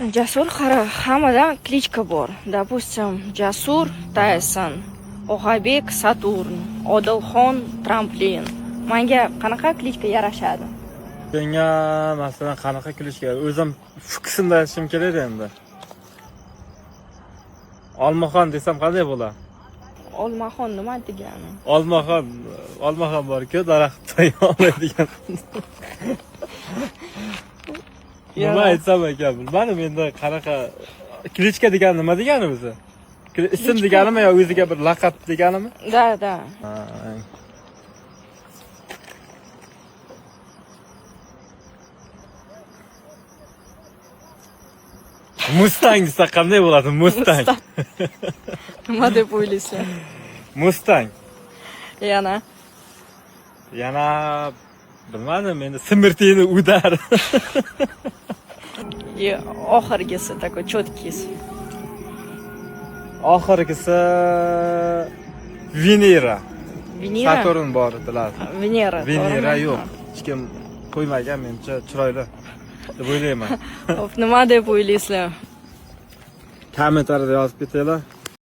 Jasur qara, hammadan klichka bor. Допустим, Jasur Tayson, Og'abek Saturn, Odilxon Tramplin. Menga qanaqa klichka yarashadi? Senga masalan qanaqa klichka? O'zim fuksini aytishim kerak endi. Olmaxon desam qanday bo'ladi? Olmaxon nima degani? Olmaxon bor-ku, daraxtdan oladigan. Nima aytsam ekan, bilmadim endi qanaqa klichka degani nima degani o'zi? Ism deganimi yo o'ziga bir laqab deganimi? Da. Mustang desa qanday bo'ladi? Mustang. Nima deb o'ylaysan? Mustang. Yana bilmadim endi Smirtini udar. oxirgisi такой четкий. Oxirgisi Venera. Venera. Saturn bor edilar. Venera yo'q. Hech kim qo'ymagan, menimcha chiroyli deb o'ylayman. Nima deb o'ylaysizlar? Kommentariyada yozib ketinglar.